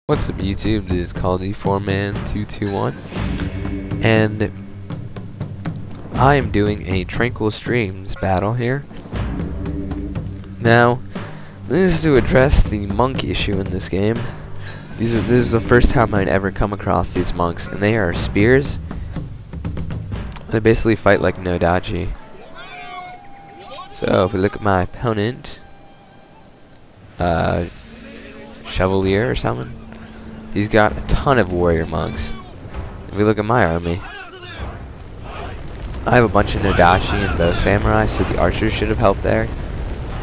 What's up YouTube, this is called E4Man221 and I am doing a Tranquil Streams battle here. Now, this is to address the monk issue in this game. This is the first time I'd ever come across these monks, and they are spears. They basically fight like Nodachi. So if we look at my opponent, Chevalier or something, he's got a ton of warrior monks. If we look at my army, I have a bunch of Nodachi and bow samurai, so the archers should have helped there.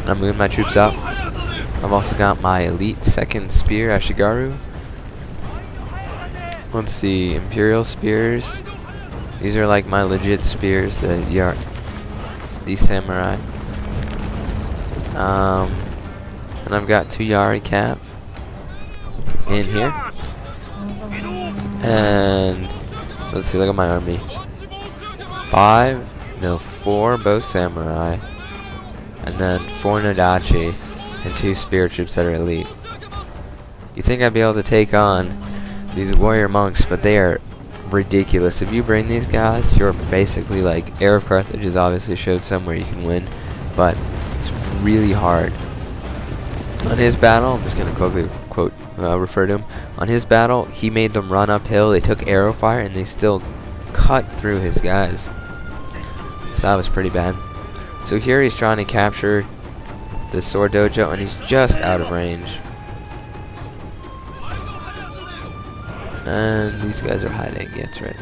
And I'm moving my troops up. I've also got my elite second spear, Ashigaru. Let's see, Imperial spears. These are like my legit spears, these samurai. And I've got 2 Yari cap in here. And so let's see, look at my army. 4 bow samurai, and then 4 Nodachi, and 2 spear troops that are elite. You think I'd be able to take on these warrior monks, but they are ridiculous. If you bring these guys, you're basically like Heir of Carthage has obviously showed somewhere you can win, but it's really hard. On his battle, I'm just gonna quickly refer to him. On his battle, he made them run uphill. They took arrow fire, and they still cut through his guys. So that was pretty bad. So here he's trying to capture the sword dojo, and he's just out of range. And these guys are hiding. Yeah, that's right.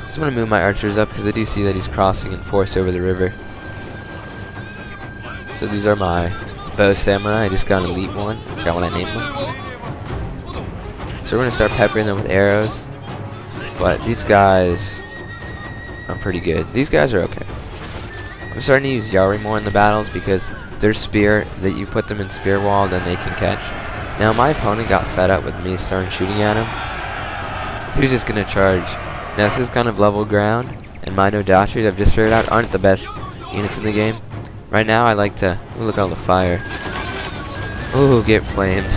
So I'm gonna move my archers up because I do see that he's crossing in force over the river. So these are my bow samurai. I just got an elite one. Forgot what I named them. So we're gonna start peppering them with arrows. But these guys are pretty good. These guys are okay. I'm starting to use Yari more in the battles because their spear, that you put them in spear wall, then they can catch. Now my opponent got fed up with me starting shooting at him. He was just gonna charge. Now this is kind of level ground, and my Nodachis I've just figured out aren't the best units in the game. Right now I like to look at all the fire. Ooh, get flamed.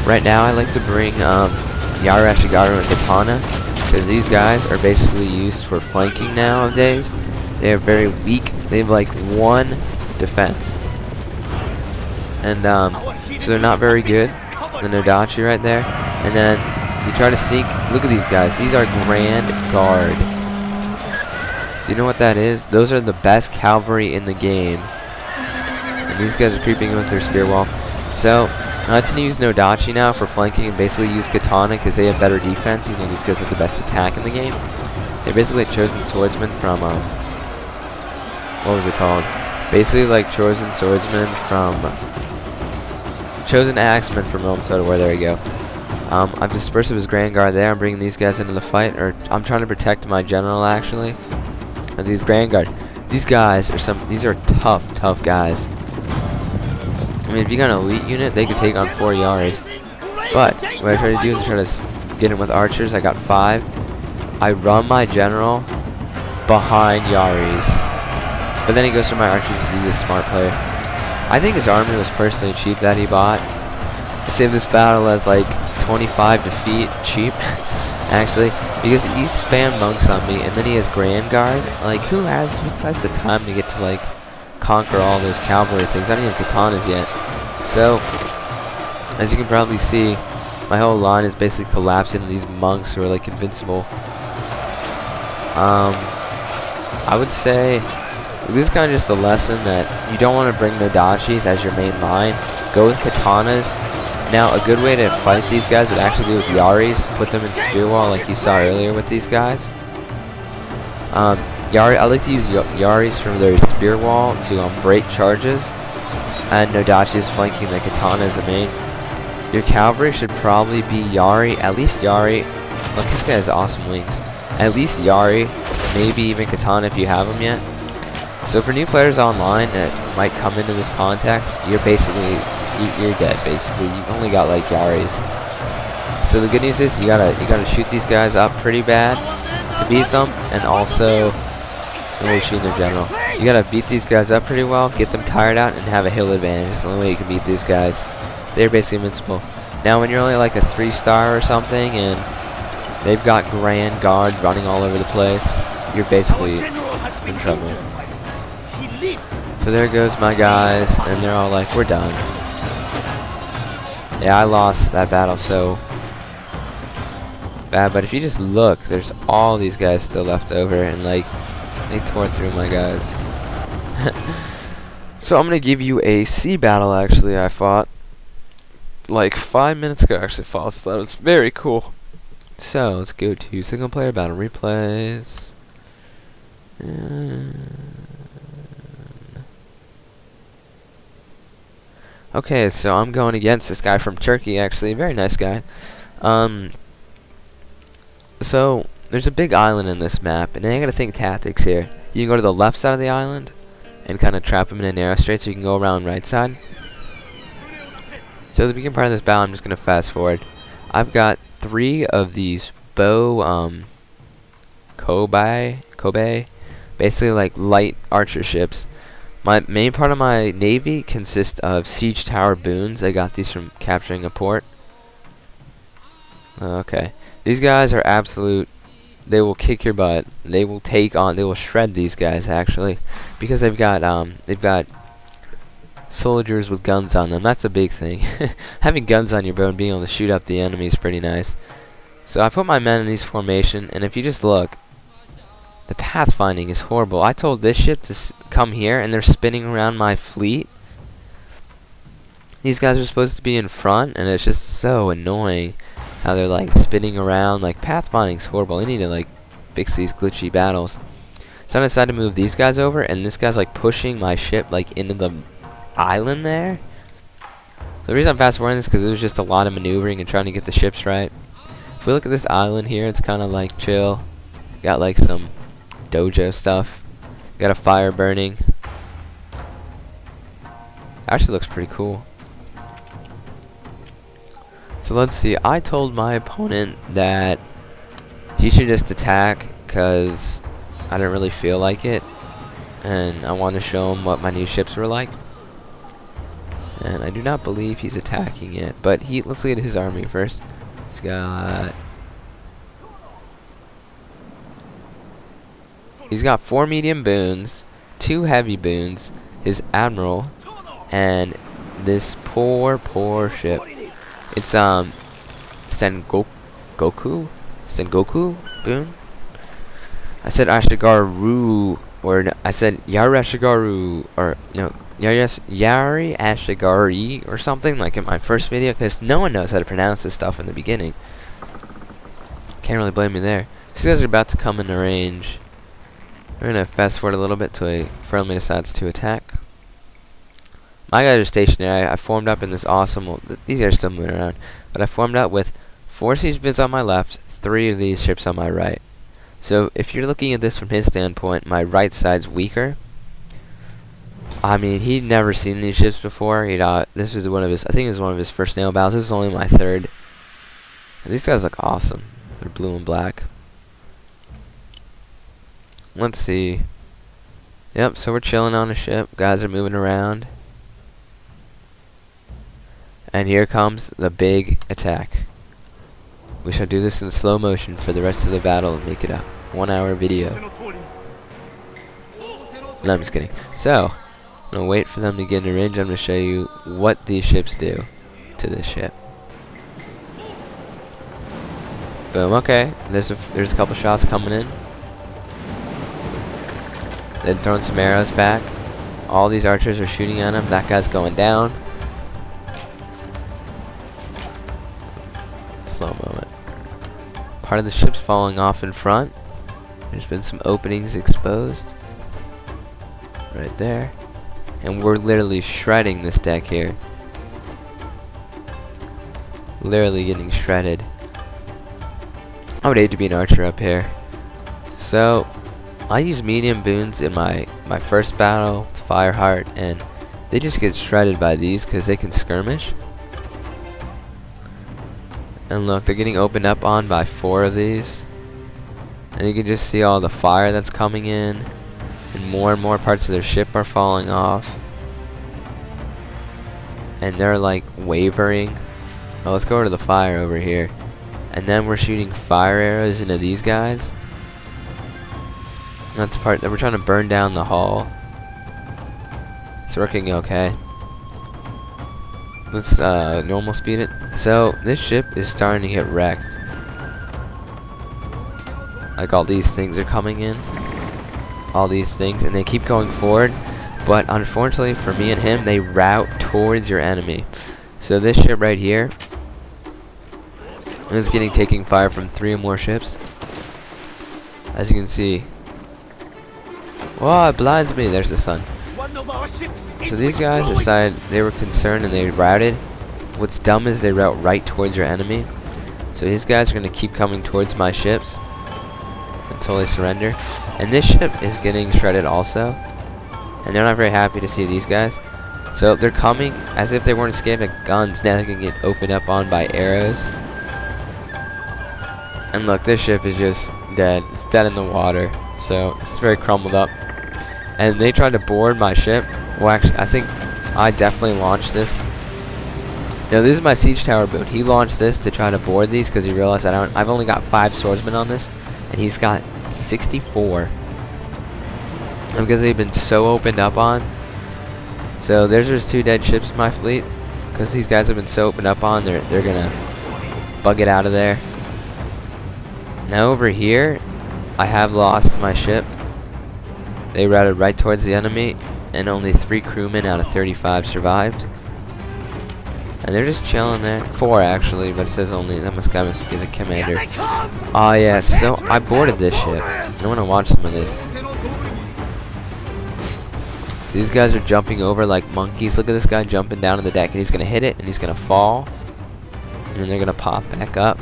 Right now I like to bring Yara, Ashigaru, and Katana, because these guys are basically used for flanking nowadays. They are very weak. They have like 1 defense, and so they're not very good. The Nodachi right there, and then you try to sneak. Look at these guys. These are Grand Guard. Do you know what that is? Those are the best cavalry in the game. And these guys are creeping in with their spear wall. So I like to use Nodachi now for flanking, and basically use Katana because they have better defense, even though these guys have the best attack in the game. They're basically like chosen swordsmen from what was it called? Basically like chosen swordsmen from chosen axemen from Rome Soda War. There you go. I've dispersed his Grand Guard there. I'm bringing these guys into the fight, or I'm trying to protect my general actually. And these Grand Guard, these guys are these are tough guys. I mean, if you got an elite unit, they could take on 4 Yaris. But what I try to do is I try to get him with archers. I got 5. I run my general behind Yaris, but then he goes for my archers because he's a smart player. I think his army was personally cheap that he bought. I saved this battle as like 25 defeat cheap, actually, because he spammed monks on me, and then he has Grand Guard. Like, who has the time to get to like conquer all those cavalry things? I don't even have katanas yet. So, as you can probably see, my whole line is basically collapsing into these monks who are like invincible. I would say this is kind of just a lesson that you don't want to bring Nodachis as your main line. Go with katanas. Now, a good way to fight these guys would actually be with Yaris. Put them in spear wall like you saw earlier with these guys. I like to use Yaris from their spear wall to break charges, and Nodachis flanking the katana as the main. Your cavalry should probably be Yari, at least Yari. Look, this guy has awesome wings. At least Yari, maybe even katana if you have them yet. So for new players online that might come into this contact, you're basically you're dead. Basically, you've only got like Yaris. So the good news is you gotta shoot these guys up pretty bad to beat them, and also really shooting their general. You gotta beat these guys up pretty well, get them tired out, and have a hill advantage. It's the only way you can beat these guys. They're basically invincible. Now when you're only like a 3-star or something and they've got Grand Guard running all over the place, you're basically in trouble. So there goes my guys, and they're all like, we're done. Yeah, I lost that battle so bad, but if you just look, there's all these guys still left over, and like, they tore through my guys. So I'm gonna give you a sea battle. Actually, I fought like 5 minutes ago. Actually, fought, so that was very cool. So let's go to single player battle replays. Okay, so I'm going against this guy from Turkey. Actually, a very nice guy. So there's a big island in this map, and I gotta think tactics here. You can go to the left side of the island and kind of trap him in a narrow strait, so you can go around right side. So the beginning part of this battle, I'm just gonna fast forward. I've got 3 of these bow Kobe, basically like light archer ships. My main part of my navy consists of siege tower boons. I got these from capturing a port. Okay, these guys are absolute. They will kick your butt. They will shred these guys actually, because they've got soldiers with guns on them. That's a big thing. Having guns on your bow and being able to shoot up the enemy is pretty nice. So I put my men in these formation, and if you just look, the pathfinding is horrible. I told this ship to come here, and they're spinning around my fleet. These guys are supposed to be in front, and it's just so annoying how they're like spinning around. Like, pathfinding's horrible. They need to like fix these glitchy battles. So I decided to move these guys over, and this guy's like pushing my ship like into the island there. The reason I'm fast forwarding this is because it was just a lot of maneuvering and trying to get the ships right. If we look at this island here, it's kind of like chill. Got like some dojo stuff. Got a fire burning. Actually looks pretty cool. So let's see. I told my opponent that he should just attack because I didn't really feel like it, and I wanted to show him what my new ships were like. And I do not believe he's attacking it, but let's look at his army first. He's got 4 medium boons, 2 heavy boons, his admiral, and this poor ship. It's Sengoku boon. I said Ashigaru, or no, I said Yarashigaru, or no, Yari Ashigari or something, like in my first video, because no one knows how to pronounce this stuff in the beginning. Can't really blame me there. These guys are about to come into range. We're gonna fast forward a little bit till he firmly decides to attack. My guys are stationary. I formed up in this awesome. Well, these guys are still moving around, but I formed up with 4 siege bids on my left, 3 of these ships on my right. So if you're looking at this from his standpoint, my right side's weaker. I mean, he'd never seen these ships before. This was one of his. I think it was one of his first naval battles. This is only my 3rd. And these guys look awesome. They're blue and black. Let's see. Yep. So we're chilling on a ship. Guys are moving around. And here comes the big attack. We shall do this in slow motion for the rest of the battle and make it a 1-hour video. No, I'm just kidding. So, I'm going to wait for them to get in range. I'm going to show you what these ships do to this ship. Boom, okay. There's a couple shots coming in. They're throwing some arrows back. All these archers are shooting at him. That guy's going down. Slow moment. Part of the ship's falling off in front. There's been some openings exposed. Right there. And we're literally shredding this deck here. Literally getting shredded. I would hate to be an archer up here. So, I use medium boons in my first battle, Fireheart, and they just get shredded by these because they can skirmish. And look, they're getting opened up on by 4 of these. And you can just see all the fire that's coming in. And more parts of their ship are falling off. And they're like wavering. Well, let's go over to the fire over here. And then we're shooting fire arrows into these guys. That's the part that we're trying to burn down the hull. It's working okay. Let's normal speed it. So this ship is starting to get wrecked. Like all these things are coming in. All these things, and they keep going forward. But unfortunately for me and him, they route towards your enemy. So this ship right here is taking fire from 3 or more ships. As you can see. Whoa, it blinds me. There's the sun. So these guys decided they were concerned and they routed. What's dumb is they route right towards your enemy. So these guys are going to keep coming towards my ships until they surrender. And this ship is getting shredded also. And they're not very happy to see these guys. So they're coming as if they weren't scared of guns. Now they can get opened up on by arrows. And look, this ship is just dead. It's dead in the water. So it's very crumbled up. And they tried to board my ship. Well, actually, I think I definitely launched this. Now, this is my siege tower boot. He launched this to try to board these because he realized that I've only got 5 swordsmen on this. And he's got 64. And because they've been so opened up on. So there's just 2 dead ships in my fleet. Because these guys have been so opened up on, they're going to bug it out of there. Now over here, I have lost my ship. They routed right towards the enemy, and only 3 crewmen out of 35 survived. And they're just chilling there. 4 actually, but it says only. That must be the commander. Oh yeah, so I boarded this ship. I want to watch some of this. These guys are jumping over like monkeys. Look at this guy jumping down on the deck, and he's gonna hit it, and he's gonna fall, and then they're gonna pop back up.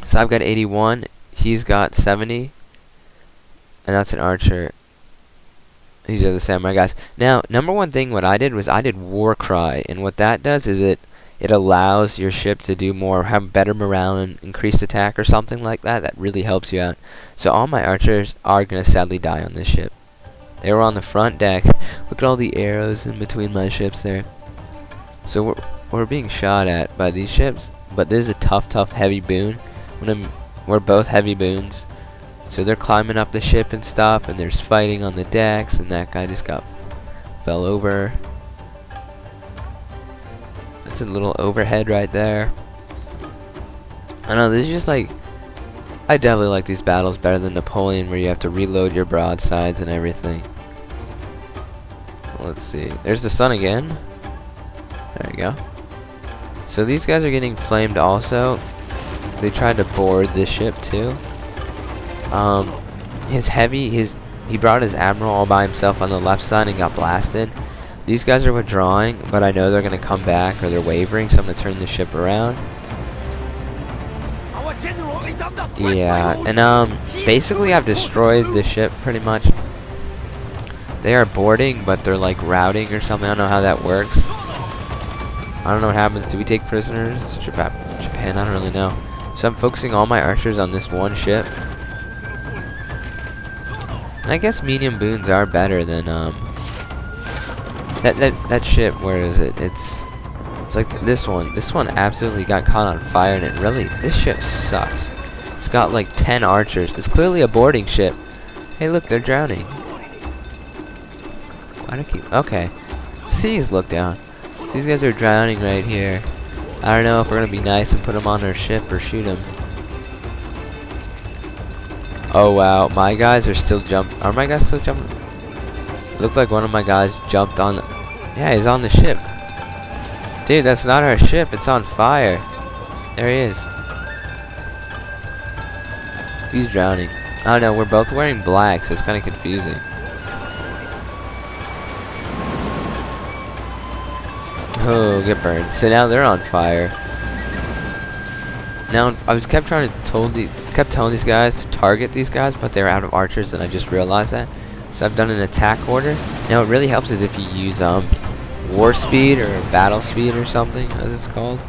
So I've got 81. He's got 70. And that's an archer. These are the samurai guys. Now, number one thing what I did was I did war cry, and what that does is it allows your ship to do more, have better morale and increased attack or something like that. That really helps you out. So all my archers are gonna sadly die on this ship. They were on the front deck. Look at all the arrows in between my ships there. So we're being shot at by these ships, but this is a tough heavy boon. We're both heavy boons. So they're climbing up the ship and stuff, and there's fighting on the decks, and that guy just fell over. That's a little overhead right there. I know, this is just like, I definitely like these battles better than Napoleon, where you have to reload your broadsides and everything. Let's see. There's the sun again. There you go. So these guys are getting flamed also. They tried to board this ship too. He brought his admiral all by himself on the left side and got blasted. These guys are withdrawing, but I know they're gonna come back, or they're wavering, so I'm gonna turn the ship around. Yeah, and basically I've destroyed the ship pretty much. They are boarding, but they're like routing or something. I don't know how that works. I don't know what happens. Do we take prisoners? It's Japan, I don't really know. So I'm focusing all my archers on this one ship. And I guess medium boons are better than that ship. Where is it? It's like this one. This one absolutely got caught on fire, and this ship sucks. It's got like 10 archers. It's clearly a boarding ship. Hey, look, they're drowning. Why do I keep? Okay. Seas, look down. These guys are drowning right here. I don't know if we're gonna be nice and put them on our ship or shoot them. Oh wow, my guys are still jumping. Are my guys still jumping? It looks like one of my guys jumped on. Yeah, he's on the ship. Dude, that's not our ship. It's on fire. There he is. He's drowning. I don't know. We're both wearing black, so it's kind of confusing. Oh, get burned. So now they're on fire. Now I kept telling these guys to target these guys, but they were out of archers, and I just realized that. So I've done an attack order. Now it really helps is if you use war speed or battle speed or something, as it's called.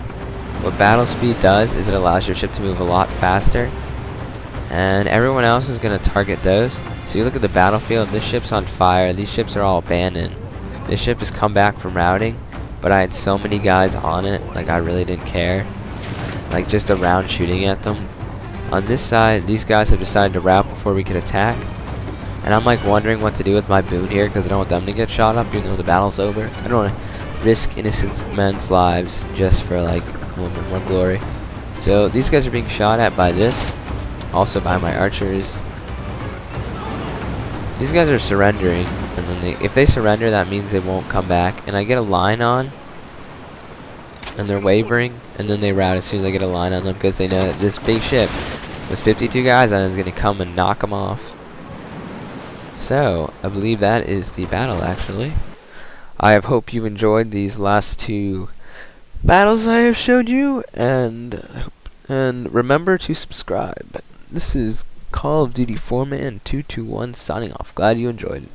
What battle speed does is it allows your ship to move a lot faster, and everyone else is going to target those. So you look at the battlefield. This ship's on fire. These ships are all abandoned. This ship has come back from routing. but I had so many guys on it, like I really didn't care. Like just around shooting at them. On this side, these guys have decided to rout before we could attack. And I'm like wondering what to do with my boon here because I don't want them to get shot up even though the battle's over. I don't want to risk innocent men's lives just for like a little bit more glory. So these guys are being shot at by this. Also by my archers. These guys are surrendering. And then if they surrender, that means they won't come back. And I get a line on. And they're wavering. And then they rout as soon as I get a line on them because they know that this big ship with 52 guys on it is going to come and knock them off. So, I believe that is the battle, actually. I hope you enjoyed these last two battles I have showed you, and remember to subscribe. This is Call of Duty 4Man 221 signing off. Glad you enjoyed it.